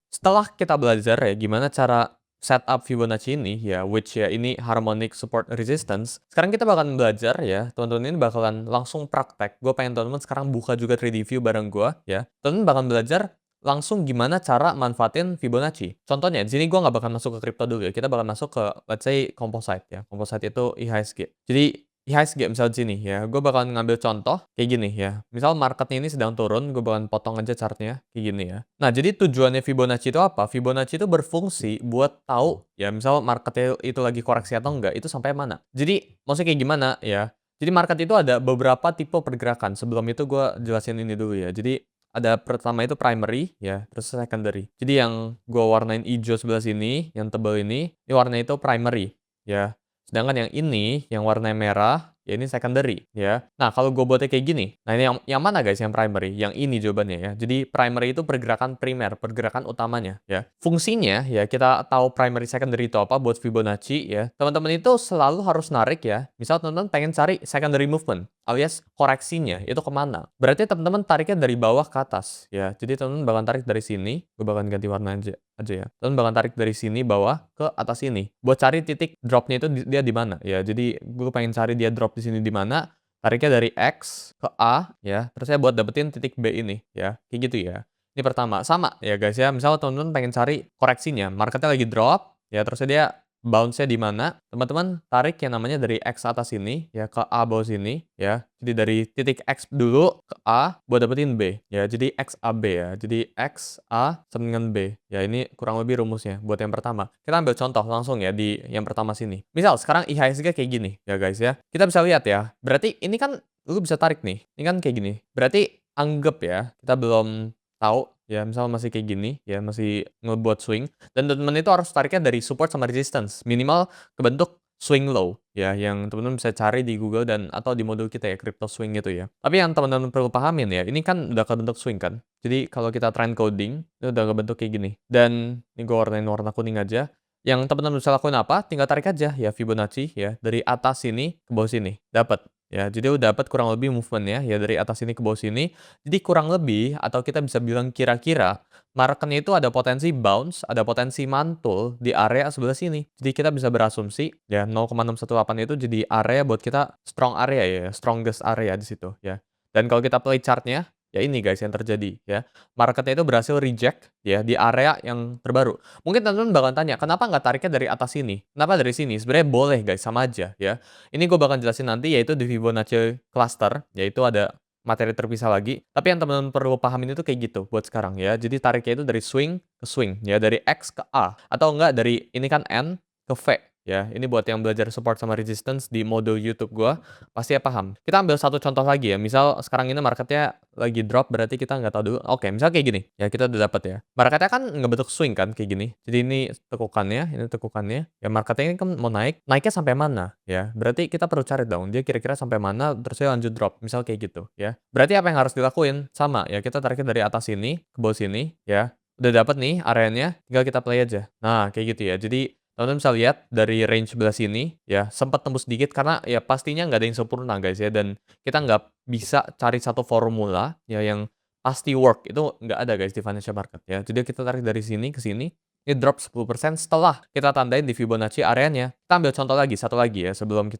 setelah kita belajar ya gimana cara setup Fibonacci ini ya, which ya ini harmonic support resistance. Sekarang kita bakalan belajar ya, teman-teman ini bakalan langsung praktek. Gue pengen teman-teman sekarang buka juga 3D view bareng gue ya. Teman-teman bakalan belajar langsung gimana cara manfaatin Fibonacci. Contohnya, di sini gue nggak bakal masuk ke crypto dulu ya. Kita bakal masuk ke, let's say, composite ya. Composite itu IHSG. Jadi IHSG misal di sini ya, gue bakalan ngambil contoh kayak gini ya. Misal marketnya ini sedang turun, gue bakalan potong aja chartnya kayak gini ya. Nah, jadi tujuannya Fibonacci itu apa? Fibonacci itu berfungsi buat tahu ya, misal marketnya itu lagi koreksi atau enggak, itu sampai mana. Jadi, maksudnya kayak gimana ya? Jadi market itu ada beberapa tipe pergerakan. Sebelum itu gue jelasin ini dulu ya. Jadi, ada pertama itu primary ya, terus secondary. Jadi yang gue warnain hijau sebelah sini, yang tebal ini warna itu primary ya. Sedangkan yang ini, yang warna merah, ya ini secondary, ya. Nah, kalau gue buatnya kayak gini, nah ini yang mana guys yang primary? Yang ini jawabannya ya. Jadi primary itu pergerakan primer, pergerakan utamanya, ya. Fungsinya, ya kita tahu primary secondary itu apa buat Fibonacci, ya. Teman-teman itu selalu harus narik ya. Misal teman-teman pengen cari secondary movement, alias koreksinya, itu kemana? Berarti teman-teman tariknya dari bawah ke atas, ya. Jadi teman-teman bakal tarik dari sini, gue bakal ganti warna aja ya. Teman bakal tarik dari sini bawah ke atas ini. Buat cari titik dropnya itu dia di mana ya. Jadi gue pengen cari dia drop di sini di mana. Tariknya dari X ke A ya. Terus saya buat dapetin titik B ini ya. Kayak gitu ya. Ini pertama. Sama ya guys ya. Misal teman-teman pengen cari koreksinya. Marketnya lagi drop ya. Terusnya dia bounce-nya di mana? Teman-teman tarik yang namanya dari X atas ini ya ke A bawah sini ya. Jadi dari titik X dulu ke A buat dapetin B ya. Jadi X A B ya. Jadi X A sama dengan B. Ya ini kurang lebih rumusnya buat yang pertama. Kita ambil contoh langsung ya di yang pertama sini. Misal sekarang IHSG kayak gini ya guys ya. Kita bisa lihat ya. Berarti ini kan lu bisa tarik nih. Ini kan kayak gini. Berarti anggap ya kita belum tahu ya, misal masih kayak gini ya, masih ngebuat swing dan teman-teman itu harus tariknya dari support sama resistance minimal kebentuk swing low ya, yang teman-teman bisa cari di Google dan atau di modul kita ya, crypto swing itu ya. Tapi yang teman-teman perlu pahamin ya, ini kan udah kebentuk swing kan. Jadi kalau kita trend coding itu udah kebentuk kayak gini. Dan ini gue warnain warna kuning aja. Yang teman-teman bisa lakuin apa? Tinggal tarik aja ya Fibonacci ya dari atas sini ke bawah sini. Dapat. Ya, jadi udah dapat kurang lebih movement ya dari atas sini ke bawah sini. Jadi kurang lebih atau kita bisa bilang kira-kira marketnya itu ada potensi bounce, ada potensi mantul di area sebelah sini. Jadi kita bisa berasumsi ya 0,618 itu jadi area buat kita strong area ya, strongest area di situ ya. Dan kalau kita play chartnya, ya ini guys yang terjadi ya. Marketnya itu berhasil reject ya di area yang terbaru. Mungkin teman-teman bakal tanya, kenapa nggak tariknya dari atas sini? Kenapa dari sini? Sebenarnya boleh guys, sama aja ya. Ini gue bakal jelasin nanti yaitu di Fibonacci cluster, yaitu ada materi terpisah lagi. Tapi yang teman-teman perlu pahamin itu kayak gitu buat sekarang ya. Jadi tariknya itu dari swing ke swing ya, dari X ke A atau enggak dari ini kan N ke V ya. Ini buat yang belajar support sama resistance di modul YouTube gua pasti ya paham. Kita ambil satu contoh lagi ya. Misal sekarang ini marketnya lagi drop berarti kita nggak tahu dulu. Oke, misal kayak gini. Ya kita udah dapat ya. Marketnya kan ngebentuk swing kan kayak gini. Jadi ini tekukannya, ini tekukannya. Ya marketnya ini kan mau naik. Naiknya sampai mana ya? Berarti kita perlu cari dong. Dia kira-kira sampai mana terus dia lanjut drop. Misal kayak gitu ya. Berarti apa yang harus dilakuin? Sama ya, kita tariknya dari atas sini ke bawah sini ya. Udah dapat nih areanya, tinggal kita play aja. Nah, kayak gitu ya. Jadi teman-teman bisa lihat dari range sebelah sini ya, sempat tembus dikit karena ya pastinya nggak ada yang sempurna guys ya, dan kita nggak bisa cari satu formula ya yang pasti work, itu nggak ada guys di financial market ya. Jadi kita tarik dari sini ke sini, ini drop 10% setelah kita tandain di Fibonacci areanya. Kita ambil contoh lagi, satu lagi ya sebelum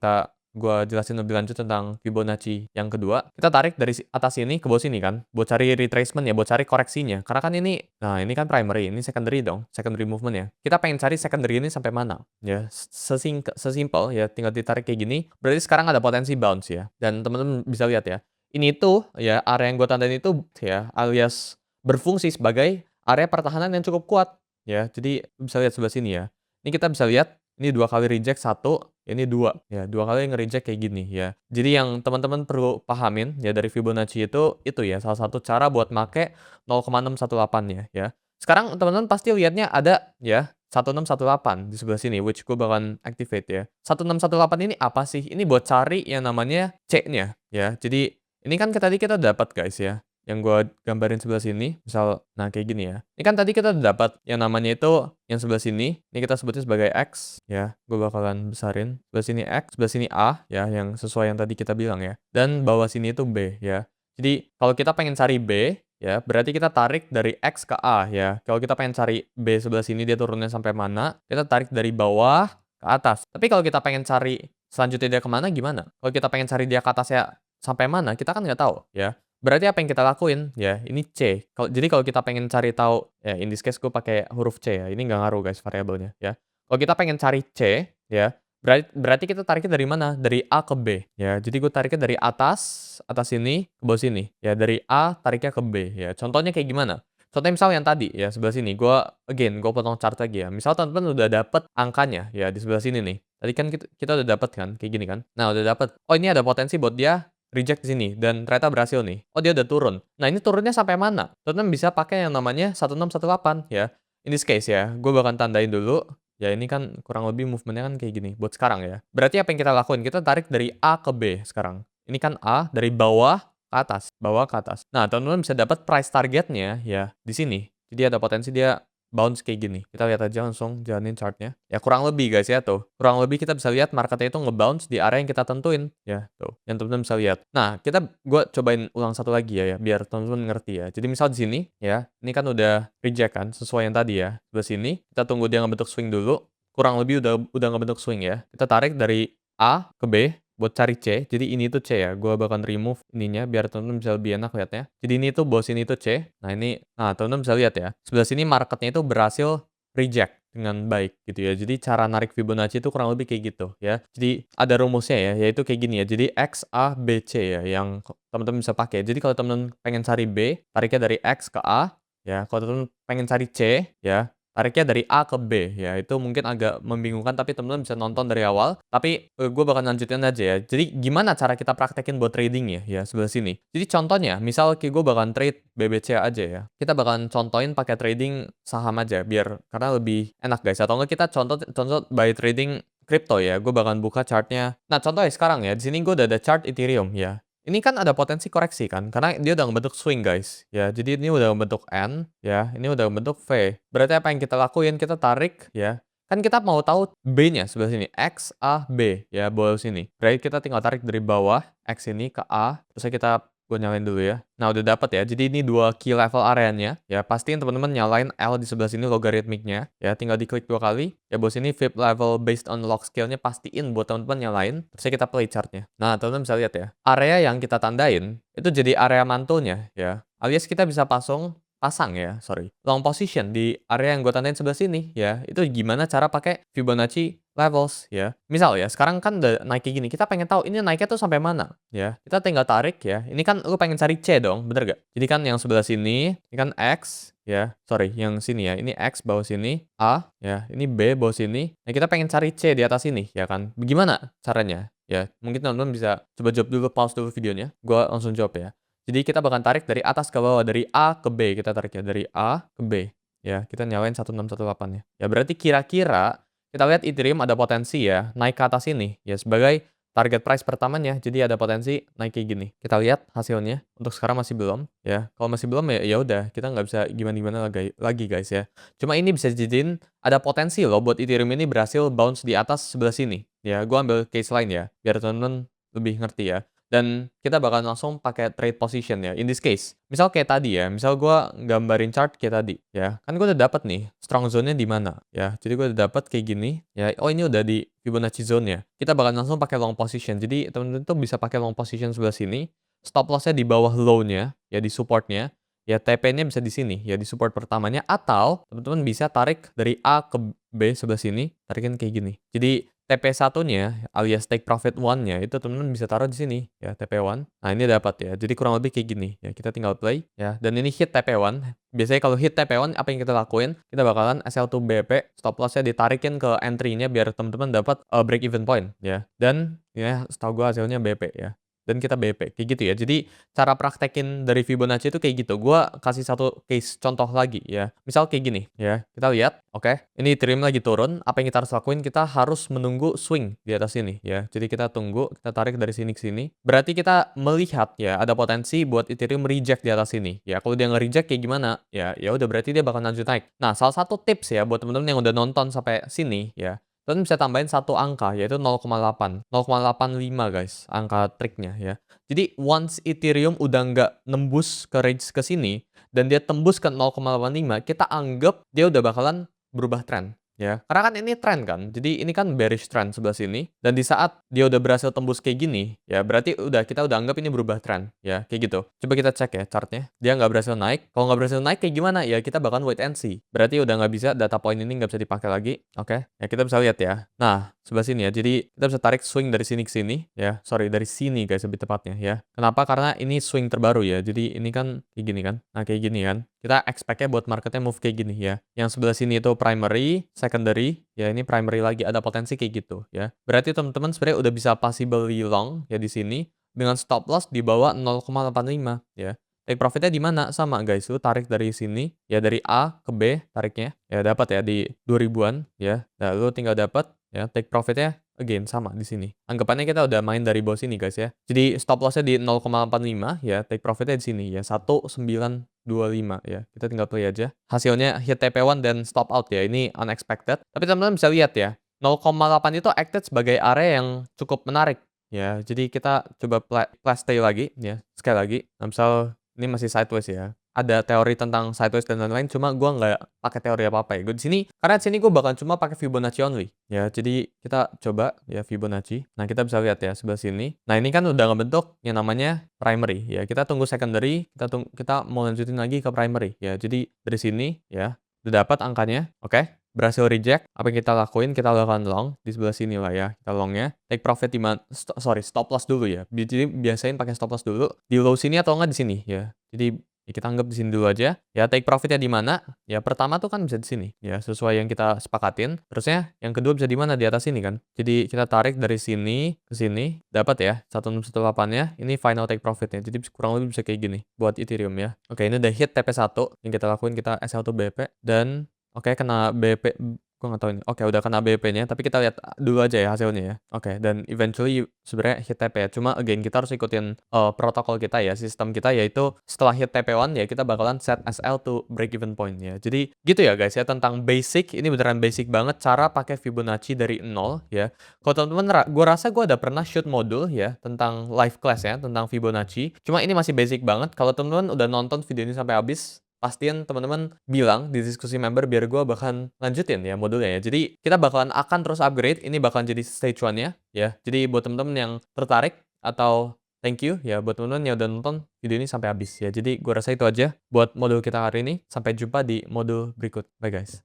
gua jelasin lebih lanjut tentang Fibonacci yang kedua. Kita tarik dari atas sini ke bawah sini kan, buat cari retracement ya, buat cari koreksinya. Karena kan ini, nah ini kan primary, ini secondary dong, secondary movement ya. Kita pengen cari secondary ini sampai mana ya, sesimpel ya, tinggal ditarik kayak gini. Berarti sekarang ada potensi bounce ya. Dan teman-teman bisa lihat ya, ini tuh ya area yang gue tandain itu ya alias berfungsi sebagai area pertahanan yang cukup kuat ya. Jadi bisa lihat sebelah sini ya. Ini kita bisa lihat ini 2 kali reject, satu, ini 2 ya, 2 kali nge-reject kayak gini ya. Jadi yang teman-teman perlu pahamin ya dari Fibonacci itu ya salah satu cara buat make 0,618 ya. Sekarang teman-teman pasti lihatnya ada ya 1618 di sebelah sini, which gue bakalan activate ya. 1618 ini apa sih? Ini buat cari yang namanya C-nya ya. Jadi ini kan tadi kita dapat guys ya, yang gua gambarin sebelah sini, misal nah kayak gini ya. Ini kan tadi kita udah dapat yang namanya itu yang sebelah sini, ini kita sebutnya sebagai X ya. Gua bakalan besarin. Sebelah sini X, sebelah sini A ya, yang sesuai yang tadi kita bilang ya. Dan bawah sini itu B ya. Jadi kalau kita pengen cari B, ya berarti kita tarik dari X ke A ya. Kalau kita pengen cari B sebelah sini dia turunnya sampai mana, kita tarik dari bawah ke atas. Tapi kalau kita pengen cari selanjutnya dia kemana gimana? Kalau kita pengen cari dia ke atasnya sampai mana, kita kan nggak tahu ya. Berarti apa yang kita lakuin? Ya, ini C. Jadi kalau kita pengen cari tahu, ya in this case gue pakai huruf C ya, ini nggak ngaruh guys variabelnya ya. Kalau kita pengen cari C, ya berarti kita tariknya dari mana? Dari A ke B, ya. Jadi gue tariknya dari atas sini ke bawah sini, ya. Dari A tariknya ke B, ya. Contohnya kayak gimana? Contohnya misal yang tadi ya sebelah sini, gue potong chart lagi ya. Misal teman-teman udah dapet angkanya ya di sebelah sini nih. Tadi kan kita udah dapet kan, kayak gini kan. Nah udah dapet, oh ini ada potensi buat dia reject di sini dan ternyata berhasil nih. Oh dia udah turun. Nah ini turunnya sampai mana? Teman-teman bisa pakai yang namanya 1618 ya. In this case ya, gue bakal tandain dulu. Ya ini kan kurang lebih movementnya kan kayak gini buat sekarang ya. Berarti apa yang kita lakuin? Kita tarik dari A ke B sekarang. Ini kan A dari bawah ke atas. Nah, teman-teman bisa dapat price targetnya ya di sini. Jadi ada potensi dia bounce kayak gini. Kita lihat aja langsung jalanin chartnya. Ya kurang lebih guys ya tuh. Kurang lebih kita bisa lihat marketnya itu nge-bounce di area yang kita tentuin ya tuh. Yang teman-teman bisa lihat. Nah, gue cobain ulang satu lagi ya, biar teman-teman ngerti ya. Jadi misal di sini ya, ini kan udah reject kan sesuai yang tadi ya. Sebelah sini kita tunggu dia ngebentuk swing dulu. Kurang lebih udah ngebentuk swing ya. Kita tarik dari A ke B buat cari C. Jadi ini tuh C ya. Gue bakal remove ininya biar teman-teman bisa lebih enak lihatnya. Jadi ini tuh bawah sini tuh C. Nah teman-teman bisa lihat ya. Sebelah sini marketnya itu berhasil reject dengan baik gitu ya. Jadi cara narik Fibonacci itu kurang lebih kayak gitu ya. Jadi ada rumusnya ya, yaitu kayak gini ya. Jadi X, A, B, C ya yang teman-teman bisa pakai. Jadi kalau teman-teman pengen cari B, tariknya dari X ke A ya. Kalau teman-teman pengen cari C ya, tariknya dari A ke B, ya itu mungkin agak membingungkan tapi teman-teman bisa nonton dari awal. Tapi gue bakal lanjutin aja ya. Jadi gimana cara kita praktekin buat trading ya sebelah sini. Jadi contohnya, misal gue bakalan trade BBC aja ya. Kita bakalan contohin pakai trading saham aja biar karena lebih enak guys. Atau enggak kita contoh by trading crypto ya. Gue bakalan buka chartnya. Nah contohnya sekarang ya, di sini gue udah ada chart Ethereum ya. Ini kan ada potensi koreksi kan, karena dia udah membentuk swing guys, ya. Jadi ini udah membentuk N, ya. Ini udah membentuk V. Berarti apa yang kita lakuin? Kita tarik, ya. Kan kita mau tahu B-nya sebelah sini, X, A, B, ya, bawah sini. Berarti kita tinggal tarik dari bawah X ini ke A, terus gue nyalain dulu ya. Nah, udah dapat ya. Jadi ini dua key level areanya. Ya, pastiin teman-teman nyalain L di sebelah sini logaritmiknya. Ya, tinggal diklik 2 kali. Ya, bawah sini VIP level based on log scale-nya pastiin buat teman-teman nyalain. Terus kita play chart-nya. Nah, teman-teman bisa lihat ya. Area yang kita tandain itu jadi area mantul-nya ya. Alias kita bisa pasang ya, sorry. Long position di area yang gue tandain sebelah sini ya. Itu gimana cara pakai Fibonacci levels ya. Misal ya, sekarang kan udah naik kayak gini. Kita pengen tahu ini naiknya tuh sampai mana ya. Kita tinggal tarik ya. Ini kan lu pengen cari C dong, bener gak? Jadi kan yang sebelah sini, ini kan X ya. Sorry, yang sini ya. Ini X bawah sini, A ya. Ini B bawah sini. Nah, kita pengen cari C di atas sini ya kan. Bagaimana caranya? Ya, mungkin teman-teman bisa coba jawab dulu, pause dulu videonya. Gua langsung jawab ya. Jadi kita bakal tarik dari atas ke bawah, dari A ke B kita tarik ya. Dari A ke B. Ya, kita nyalain 1618 ya. Ya berarti kira-kira kita lihat Ethereum ada potensi ya, naik ke atas ini ya sebagai target price pertamanya. Jadi ada potensi naik kayak gini. Kita lihat hasilnya. Untuk sekarang masih belum ya. Kalau masih belum ya ya udah, kita nggak bisa gimana-gimana lagi guys ya. Cuma ini bisa jadiin ada potensi loh buat Ethereum ini berhasil bounce di atas sebelah sini. Ya, gua ambil case lain ya biar teman-teman lebih ngerti ya. Dan kita bakal langsung pakai trade position ya. In this case, misal kayak tadi ya, misal gua gambarin chart kayak tadi ya. Kan gue udah dapat nih strong zone-nya di mana ya. Jadi gue udah dapat kayak gini ya. Oh, ini udah di Fibonacci zone ya. Kita bakal langsung pakai long position. Jadi teman-teman tuh bisa pakai long position sebelah sini. Stop loss-nya di bawah low-nya ya, di support-nya. Ya TP-nya bisa di sini ya, di support pertamanya, atau teman-teman bisa tarik dari A ke B sebelah sini, tarikin kayak gini. Jadi TP1-nya alias take profit one-nya itu teman-teman bisa taruh di sini ya, TP1. Nah, ini dapat ya. Jadi kurang lebih kayak gini ya. Kita tinggal play ya. Dan ini hit TP1. Biasanya kalau hit TP1 apa yang kita lakuin? Kita bakalan SL2 BP, stop loss-nya ditarikin ke entry-nya biar teman-teman dapat break even point ya. Dan ya setahu gua hasilnya BP ya. Dan kita BP kayak gitu ya. Jadi cara praktekin dari Fibonacci itu kayak gitu. Gua kasih satu case contoh lagi ya. Misal kayak gini ya. Kita lihat, oke. Ini Ethereum lagi turun. Apa yang kita harus lakuin? Kita harus menunggu swing di atas sini ya. Jadi kita tunggu, kita tarik dari sini ke sini. Berarti kita melihat ya ada potensi buat Ethereum reject di atas sini. Ya, kalau dia nge-reject kayak gimana? Ya, ya udah berarti dia bakal lanjut naik. Nah, salah satu tips ya buat teman-teman yang udah nonton sampai sini ya. Dan bisa tambahin satu angka yaitu 0,8. 0,85 guys, angka triknya ya. Jadi once Ethereum udah nggak nembus ke range ke sini, dan dia tembus ke 0,85, kita anggap dia udah bakalan berubah tren, ya. Karena kan ini tren kan, jadi ini kan bearish trend sebelah sini, dan di saat dia udah berhasil tembus kayak gini, ya berarti kita udah anggap ini berubah tren, ya kayak gitu. Coba kita cek ya chartnya, dia nggak berhasil naik. Kalau nggak berhasil naik kayak gimana? Ya kita bahkan wait and see. Berarti udah nggak bisa, data point ini nggak bisa dipakai lagi, oke? Ya kita bisa lihat ya. Nah, sebelah sini ya, jadi kita bisa tarik swing dari sini ke sini, ya. Sorry, dari sini guys lebih tepatnya ya. Kenapa? Karena ini swing terbaru ya, jadi ini kan kayak gini kan. Nah kayak gini kan, kita expect-nya buat marketnya move kayak gini ya. Yang sebelah sini itu primary, secondary, ya ini primary lagi, ada potensi kayak gitu ya. Berarti teman-teman sebenarnya udah bisa possibly long ya di sini dengan stop loss di bawah 0,85 ya. Take profitnya di mana? Sama guys, lu tarik dari sini ya, dari A ke B tariknya ya, dapat ya di 2000-an ya. Nah, lu tinggal dapat ya, take profitnya again sama di sini. Anggapannya kita udah main dari bawah sini guys ya. Jadi stop lossnya di 0,85 ya, take profitnya di sini ya, 1925 ya. Kita tinggal play aja. Hasilnya hit TP1 dan stop out ya. Ini unexpected. Tapi teman-teman bisa lihat ya, 0,8 itu acted sebagai area yang cukup menarik ya. Jadi kita coba flash stay lagi ya, sekali lagi. Nah, misal ini masih sideways ya. Ada teori tentang sideways dan lain-lain, cuma gua nggak pakai teori apa-apa ya. Gue di sini, karena di sini gue bakal cuma pakai Fibonacci only ya. Jadi kita coba ya Fibonacci. Nah, kita bisa lihat ya sebelah sini. Nah, ini kan udah ngebentuk yang namanya primary ya. Kita tunggu secondary, kita mau lanjutin lagi ke primary ya. Jadi dari sini ya udah dapat angkanya, oke. Berhasil reject, apa yang kita lakuin? Kita lakukan long di sebelah sini lah ya. Kita longnya, take profit di mana? Sorry, stop loss dulu ya. Jadi biasain pakai stop loss dulu di low sini atau enggak di sini ya. Jadi ya kita anggap di sini dulu aja. Ya take profitnya di mana? Ya pertama tuh kan bisa di sini ya, sesuai yang kita sepakatin. Terusnya yang kedua bisa di mana? Di atas sini kan. Jadi kita tarik dari sini ke sini, dapat ya 1618-nya. Ini final take profitnya. Jadi kurang lebih bisa kayak gini buat Ethereum ya. Oke, ini udah hit TP1 yang kita lakuin, kita SL2 BP dan oke, kena BP, gue nggak tahu ini. Oke, udah kena BP-nya, tapi kita lihat dulu aja ya hasilnya ya. Oke, dan eventually sebenarnya hit TP ya. Cuma again kita harus ikutin protokol kita ya, sistem kita, yaitu setelah hit TP1 ya kita bakalan set SL to break even point ya. Jadi gitu ya guys ya, tentang basic, ini beneran basic banget cara pakai Fibonacci dari nol ya. Kalau teman-teman, gue rasa gue ada pernah shoot modul ya tentang live class ya, tentang Fibonacci. Cuma ini masih basic banget. Kalau teman-teman udah nonton video ini sampai habis, pastiin teman-teman bilang di diskusi member biar gue bahkan lanjutin ya modulnya ya. Jadi kita bakalan akan terus upgrade. Ini bakalan jadi stage 1-nya ya. Jadi buat teman-teman yang tertarik atau thank you ya buat teman-teman yang udah nonton video ini sampai habis ya. Jadi gue rasa itu aja buat modul kita hari ini. Sampai jumpa di modul berikut. Bye guys.